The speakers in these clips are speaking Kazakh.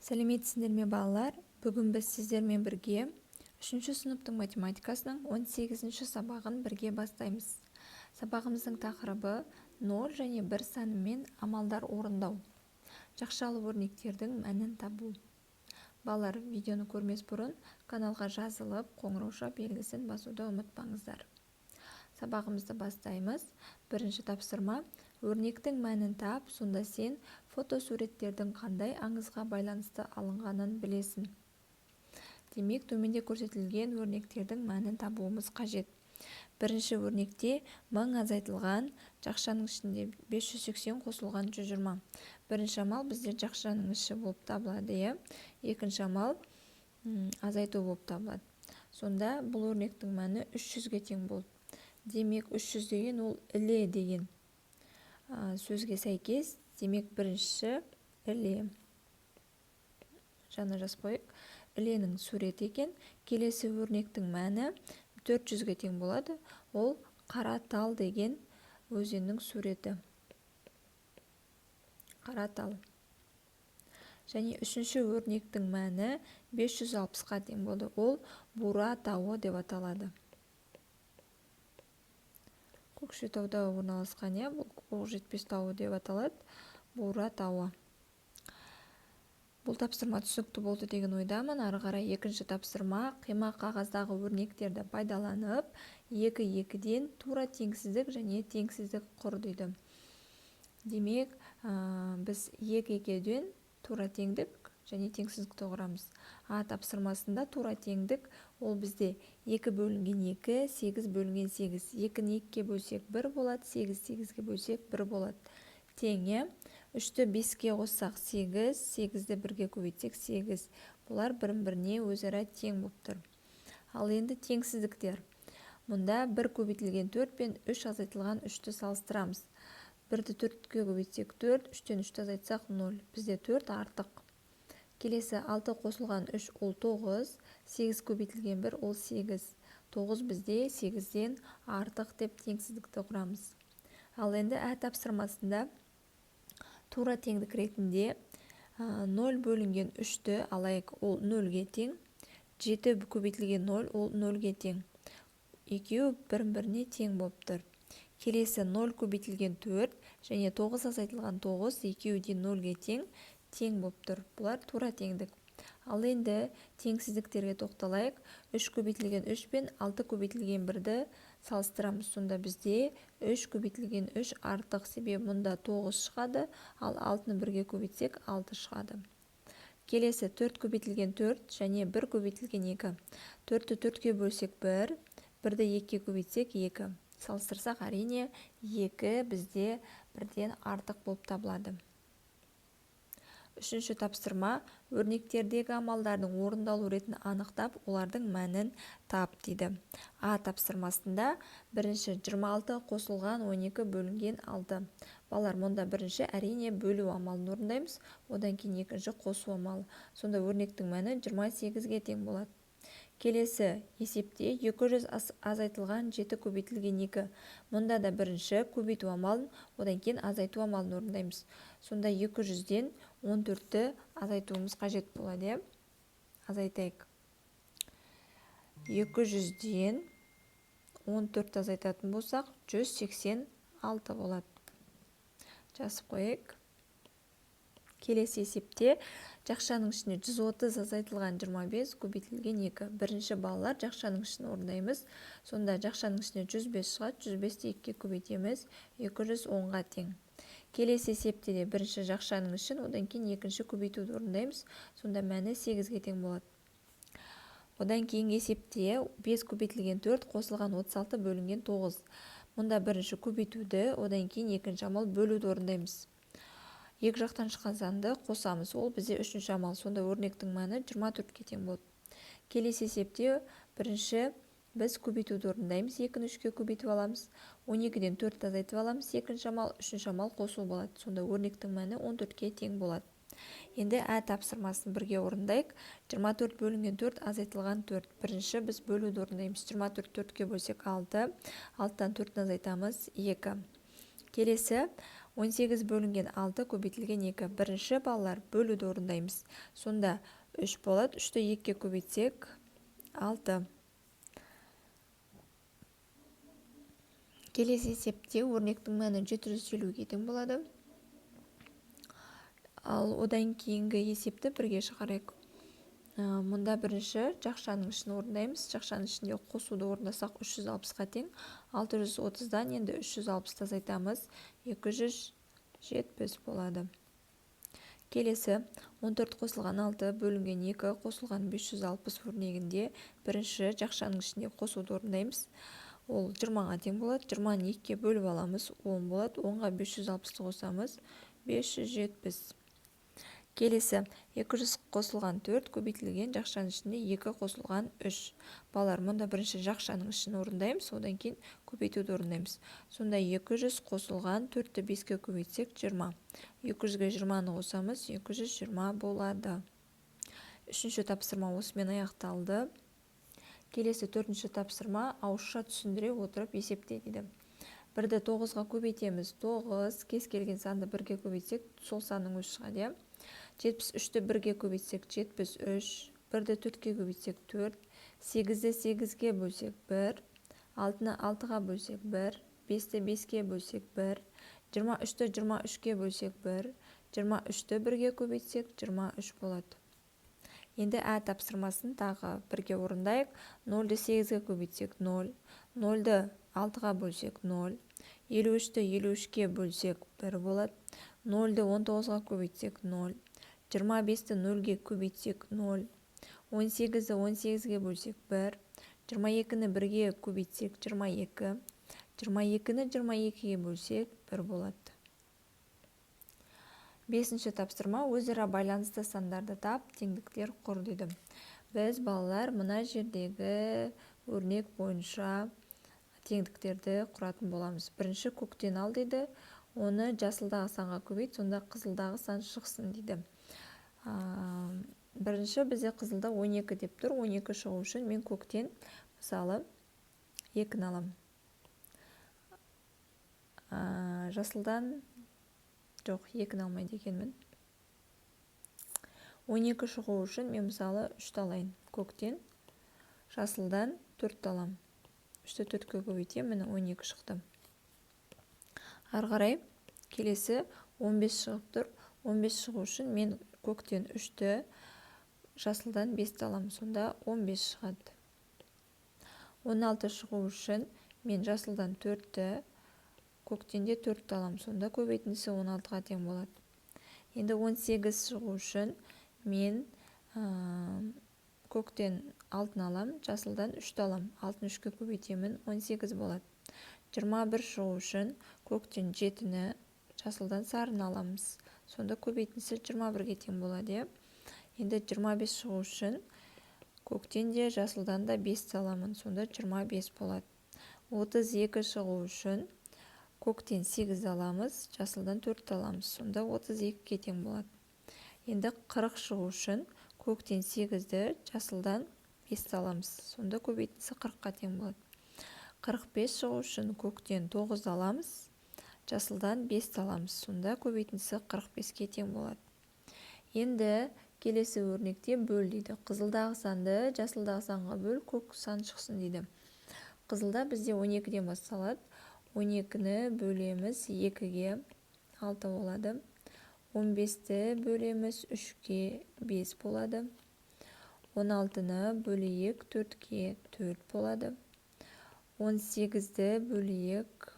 Сәлеметсіздер ме балалар? Бүгін біз сіздермен бірге 3-ші сыныптың математикасының 18-ші сабағын бірге бастаймыз. Сабағымыздың тақырыбы 0 және 1 санымен амалдар орындау. Жақшалы өрнектердің мәнін табу. Балалар, видеоны көрмес бұрын каналға жазылып, қоңырауша белгісін басуды ұмытпаңыздар. Сабағымызды бастаймыз. Бірінші тапсырма: өрнектің мәнін тап, сонда сен фотосуреттердің қандай аңызға байланысты алынғанын білесің. Демек, төменде көрсетілген өрнектердің мәнін табуымыз қажет. Бірінші өрнекте 1000 азайтылған, жақшаның ішінде 580 қосылған 120. Бірінші амал бізде жақшаның іші болып табылады. Екінші амал азайту болып табылады. Сонда бұл өрнектің мәні 300-ге тең болды. Демек, 300 деген ол іле деген сөзге сәйкес. Демек, бірінші іле. Жаны жазып қойық. Іленің суреті екен. Келесі өрнектің мәні 400-ге тең болады. Ол Қаратал деген өзеннің суреті. Қаратал. Және үшінші өрнектің мәні 560-ға тең болды. Ол Бура тауы деп аталады. Көкшетауда орналасқан, бұл Көкжетпес тауы деп аталады. Бура тауы. Бұл тапсырма түсінікті болды деген ойдамын. Ары қарай екінші тапсырма: қима қағаздағы өрнектерді пайдаланып, 2-2-ден тура теңсіздік және теңсіздік құр дейді. Демек, біз 2-2-ден тура теңдік және теңсіздікті құрамыз. Тапсырмасында тура теңдік ол бізде 2 бөлінген 2, 8 бөлінген 8. 2-ні 2-ге бөлсек 1 болады, 8-8-ге бөлсек 1 болады. Тең. 3-ті 5-ке қоссақ 8, 8-ді 1-ге көбейтсек 8. Бұлар бірін-біріне өзара тең болып тұр. Ал енді теңсіздіктер. Мұнда 1 көбейтілген 4 пен 3 азайтылған 3-ті салыстырамыз. 1-ді 4-ке көбейтсек 4, 3-тен 3-ті азайтсақ 0. Бізде 4 артық. Келесі 6 қосылған 3 ол 9, 8 көбейтілген 1 ол 8. 9 бізде 8-ден артық деп теңсіздікті құрамыз. Ал енді тапсырмасында тура теңдік ретінде 0 бөлінген 3-ті алайық, ол 0-ге тең. 7 көбейтілген 0 ол 0-ге тең. Екеуі бірін-біріне тең болып тұр. Келесі 0 көбейтілген 4 және 9 азайтылған 9 екеуі де 0-ге тең болып тұр. Бұлар тура теңдік. Ал енді теңсіздіктерге тоқталайық. 3 көбейтілген 3 пен 6 көбейтілген 1-ді салыстырамыз. Сонда бізде 3 көбейтілген 3 артық, себебі мұнда 9 шығады, ал 6-ны 1-ге көбейтсек 6 шығады. Келесі 4 көбейтілген 4 және 1 көбейтілген 2. 4-ті 4-ке бөлсек 1, 1-ді 2-ге көбейтсек 2. Салыстырсақ әрине 2 бізде 1-ден артық болып табылады. Үшінші тапсырма: өрнектердегі амалдардың орындалу ретін анықтап, олардың мәнін тап дейді. Тапсырмасында бірінші 26 қосылған 12 бөлінген 6. Балалар, мұнда бірінші әрине бөлу амалын орындаймыз, одан кейін екінші қосу амалы. Сонда өрнектің мәні 28-ге тең болады. Келесі есепте 200 азайтылған 7 көбейтілген 2. Мұнда да бірінші көбейту амалын, одан кейін азайту амалын орындаймыз. Сонда 200-ден 14-ті азайтуымыз қажет болады. Азайтайық. 200-ден 14-ті азайтатын болсақ 186 болады. Жазып қойық. Келесі есепте жақшаның ішіне 130 азайтылған 25 көбейтілген 2. Бірінші балалар жақшаның ішін орындаймыз. Сонда жақшаның ішіне 105 шығады, 105-ті 2-ге көбейтеміз, 210-ға тең. Келесі есепте де бірінші жақшаның ішін, одан кейін екінші көбейтуді орындаймыз. Сонда мәні 8-ге тең болады. Одан кейін есепте 5 көбейтілген 4 қосылған 36 бөлінген 9. Мұнда бірінші көбейтуді, одан кейін екінші амал бөлуді орындаймыз. Екі жақтан шыққан санды қосамыз. Ол бізде үшінші амал. Сонда өрнектің мәні 24-ге тең болады. Келесі есепте бірінші біз көбейтуді орындаймыз. 2-ні 3-ке көбейтіп аламыз. 12-ден 4-ті азайтып аламыз. Екінші амал, үшінші амал қосу болады. Сонда өрнектің мәні 14-ге тең болады. Енді тапсырмасын бірге орындайық. 24 бөлінген 4 азайтылған 4. Бірінші біз бөлуді орындаймыз. 24 4-ке бөлсек 6. 6-тан 4-ні азайтамыз 2. Келесі 18 бөлінген 6 көбейтілген 2. Бірінші балалар бөлуді орындаймыз. Сонда 3 болады. 3-ті 2-ке көбейтсек 6. Келесі есепте өрнектің мәні 750-ге тең болады. Ал одан кейінгі есепті бірге шығарайық. Мұнда бірінші жақшаның ішін орындаймыз. Жақшаның ішінде қосуды орындасақ 360-ға тең. 630-дан енді 360 азайтамыз. 270 болады. Келесі 14 қосылған 6 бөлінген 2 қосылған 560 өрнегінде бірінші жақшаның ішінде қосуды орындаймыз. Ол 20-ға тең болады. 20-ны 2-ке бөліп аламыз. 10 болады. 10-ға 560-ты қосамыз. 570. Келесі 200 қосылған 4 көбейтілген жақшаның ішінде 2 қосылған 3. Балалар, мұнда бірінші жақшаның ішін орындаймыз, одан кейін көбейтуді орындаймыз. Сонда 200 қосылған 4-ті 5-ке көбейтсек 20. 200-ге 20-ны қосамыз, 220 болады. Үшінші тапсырма осымен аяқталды. Келесі төртінші тапсырма ауызша түсіндіре отырып есепте дейді. 1-ді 9-ға көбейтеміз. 9 кез келген санды 1-ге көбейтсек, сол санның өзі шығады. 73-ті 1-ге көбейтсек 73, 1-ді 4-ке көбейтсек 4, 8-ді 8-ге бөлсек 1, 6-ны 6-ға бөлсек 1, 5-ті 5-ке бөлсек 1, 23-ті 23-ке бөлсек 1, 23-ті 1-ге көбейтсек 23 болады. Енді ә тапсырмасын тағы 1-ге орындайық. 0-ді 8-ге көбейтсек 0, 0-ді 6-ға бөлсек 0, 53-ті 53-ке бөлсек 1 болады. 0-ді 19-ға көбейтсек 0, 25-ті 0-ге көбейтсек 0, 18-ді 18-ге бөлсек 1, 22-ні 1-ге көбейтсек 22, 22-ні 22-ге бөлсек 1 болады. 5-ші тапсырма өзара байланысты сандарды тап, теңдіктер құр дейді. Біз балалар мына жердегі өрнек бойынша теңдіктерді құратын боламыз. Бірінші көктен ал дейді. Оны жасылдағы санға көбейт, сонда қызылдағы сан шықсын дейді. Бірінші бізде қызылда 12 деп тұр. 12 шығу үшін мен көктен мысалы 2-ні алам. Жасылдан жоқ, 2-ні алмайды екенмін. 12 шығу үшін мен мысалы 3-ті алайын. Көктен жасылдан 4-ті алам. 3-ті 4-ке көбейтем, міне 12 шықты. Ары қарай келесі 15 шығып тұр. 15 шығу үшін мен көктен 3-ті, жасылдан 5-ті алам. Сонда 15 шығады. 16 шығу үшін мен жасылдан 4-ті, көктен де 4-ті алам. Сонда көбейтіндісі 16-ға тең болады. Енді 18 шығу үшін мен көктен 6-ны алам, жасылдан 3-ті алам. 6-ны 3-ке көбейтемін, 18 болады. 21 шығу үшін көктен 7-ні, жасылдан сарыны аламыз. Сонда көбейтіндісі 21-ге тең болады. Енді 25 шығу үшін көктен де, жасылдан да 5-ті аламын. Сонда 25 болады. 32 шығу үшін көктен 8 аламыз, жасылдан 4 аламыз. Сонда 32-ге тең болады. Енді 40 шығу үшін көктен 8-ді, жасылдан 5 аламыз. Сонда көбейтіндісі 40-қа тең болады. 45 шығу үшін көктен 9 аламыз, жасылдан 5 аламыз. Сонда көбейтіндісі 45-ке тең болады. Енді келесі өрнекте бөл дейді. Қызылдағы санды жасылдағы санға бөл, көк сан шықсын дейді. Қызылда бізде 12-ден басталады. 12-ні бөлеміз 2-ге, 6 болады. 15-ті бөлеміз 3-ге, 5 болады. 16-ны бөлейік 4-ге, 4 болады. 18-ді бөлейік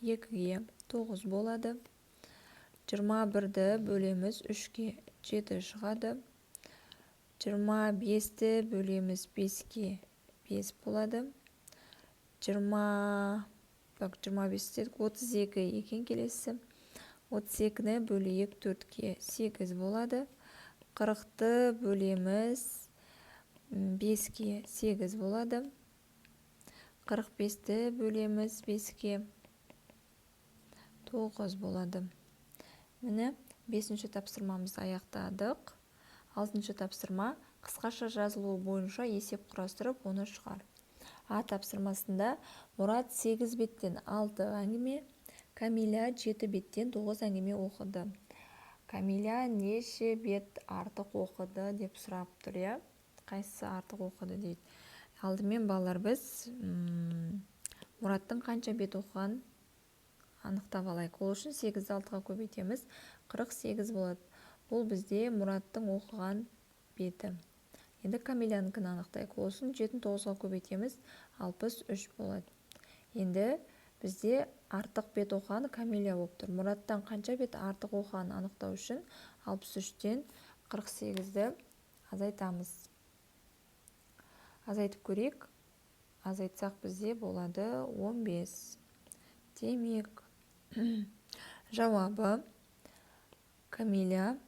2-ге, 9 болады. 21-ді бөлеміз 3-ге, 7 шығады. 25-ті бөлеміз 5-ге, 5 болады. 25-ті 32 екен келесі. 32-ні бөлейік 4-ге, 8 болады. 40-ті бөлеміз 5-ге, 8 болады. 45-ті бөлеміз 5-ге, 9 болады. Міне 5-ші тапсырмамызды аяқтадық. 6-ші тапсырма қысқаша жазылуы бойынша есеп құрастырып, оны шығар. А тапсырмасында Мұрат 8 беттен 6 әңгіме, Камиля 7 беттен 9 әңгіме оқыды. Камиля неше бет артық оқыды деп сұрап тұр, иә? Қайсысы артық оқыды дейді. Алдымен балалар біз Мұраттың қанша бет оқыған анықтап алайық. Ол үшін 8-ді 6-ға көбейтеміз. 48 болады. Бұл бізде Мұраттың оқыған беті. Енді Камиляныкін анықтайық. Ол үшін 7-ні 9-ға көбейтеміз. 63 болады. Енді бізде артық бет оқыған Камиля болып тұр. Мұраттан қанша бет артық оқыған анықтау үшін 63-тен 48-ді азайтамыз. Азайтып көрейік. Азайтсақ бізде болады 15. Демек, жауабы Камиля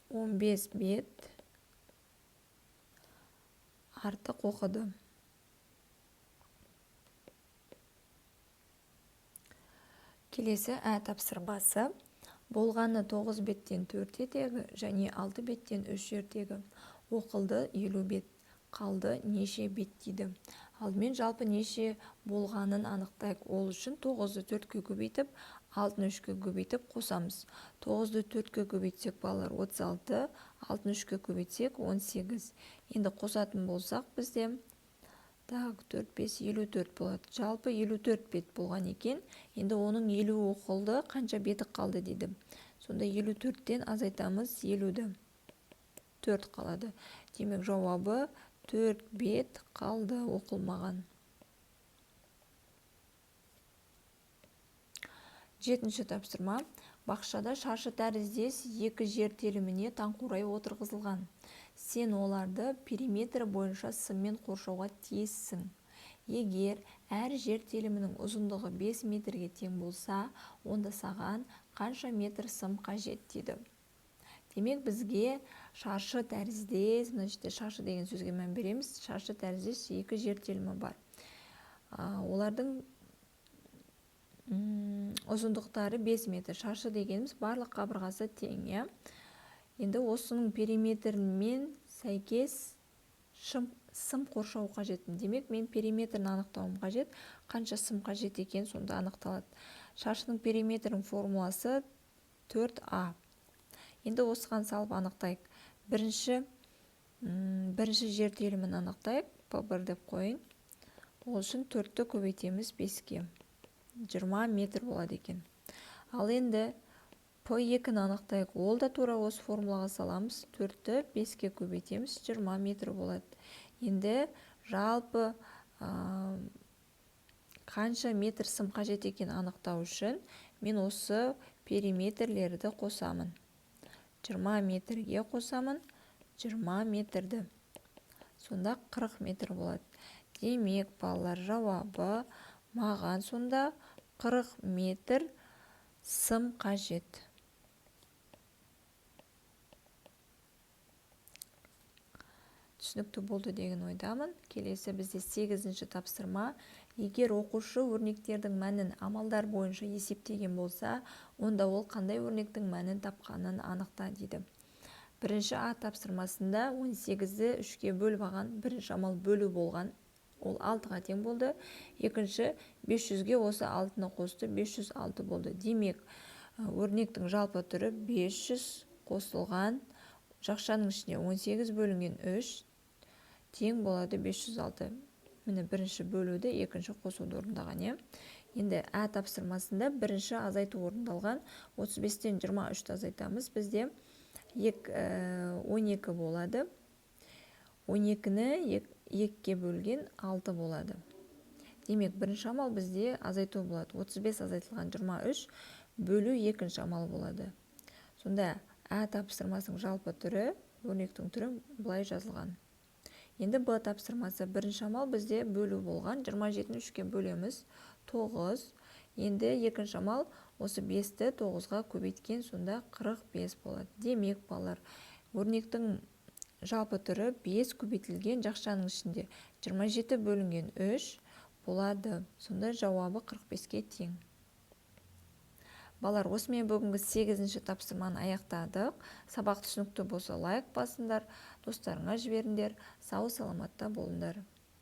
15 бет артық оқыды. Келесі тапсырмасы. Болғаны 9 беттен 4 етегі және 6 беттен 3 ертегі. Оқылды 50 бет. Қалды неше бет дейді. Алдымен жалпы неше болғанын анықтайық. Ол үшін 9-ды 4-ке көбейтіп, 6-ны 3-ке көбейтіп қосамыз. 9-ды 4-ке көбейтсек балалар 36, 6-ны 3-ке көбейтсек 18. Енді қосатын болсақ бізде 4, 5, 54 болады. Жалпы 54 бет болған екен. Енді оның 50 оқылды, қанша беті қалды дейді. Сонда 54-тен азайтамыз 50-ді. 4 қалады. Демек жауабы 4 бет қалды оқылмаған. 7-ші тапсырма. Бақшада шаршы тәріздес 2 жер теліміне таңқурай отырғызылған. Сен оларды периметр бойынша сыммен қоршауға тиіссің. Егер әр жер телімінің ұзындығы 5 метрге тең болса, онда саған қанша метр сым қажет дейді. Демек бізге шаршы тәріздес, мына жерде шаршы деген сөзге мән береміз. Шаршы тәріздес 2 жер телімі бар. Олардың ұзындықтары 5 метр. Шаршы дегеніміз барлық қабырғасы тең, иә? Енді осының периметрімен сәйкес сым қоршау қажет. Демек мен периметрін анықтауым қажет. Қанша сым қажет екен, сонда анықталады. Шаршының периметрінің формуласы 4А. Енді осыған салып анықтайық. Бірінші жер телімін анықтайық. P1 деп қойын. Ол үшін 4-ті көбейтеміз 5-ке. 20 метр болады екен. Ал енді P2-ні анықтайық. Ол да тура осы формулаға саламыз. 4-ті 5-ке көбейтеміз. 20 метр болады. Енді жалпы қанша метр сым қажет екен анықтау үшін мен осы периметрлерді қосамын. 20 метрге қосамын, 20 метрді. Сонда 40 метр болады. Демек, балалар жауабы маған сонда 40 метр сым қажет. Түсінікті болды деген ойдамын. Келесі бізде 8-ші тапсырма. Егер оқушы өрнектердің мәнін амалдар бойынша есептеген болса, онда ол қандай өрнектің мәнін тапқанын анықта дейді. Бірінші тапсырмасында 18-ді 3-ке бөліп алған, бірінші амал бөлу болған. Ол 6-ға тең болды. Екінші 500-ге осы 6-ны қосты, 506 болды. Демек, өрнектің жалпы түрі 500 қосылған, жақшаның ішіне 18 бөлінген 3 тең болады 506. Міне бірінші бөлуді, екінші қосуды орындаған, е. Енді тапсырмасында бірінші азайту орындалған. 35-тен 23-ті азайтамыз. Бізде 12 болады. 12-ні 2-ке бөлген 6 болады. Демек, бірінші амал бізде азайту болады. 35 азайтылған 23 бөлу екінші амал болады. Сонда тапсырмасының жалпы түрі, өрнектің түрі бұлай жазылған. Енді Б тапсырмасы бірінші амал бізде бөлу болған. 27-ні 3-ке бөлеміз. 9. Енді екінші амал осы 5-ті 9-ға көбейткен, сонда 45 болады. Демек, балалар, өрнектің жалпы түрі 5 көбейтілген жақшаның ішінде 27 бөлінген 3 болады. Сонда жауабы 45-ке тең. Балалар, осымен бүгінгі 8-ші тапсырманы аяқтадық. Сабақ түсінікті болса лайк басыңдар, достарыңа жіберіңдер. Сау саламатта болыңдар.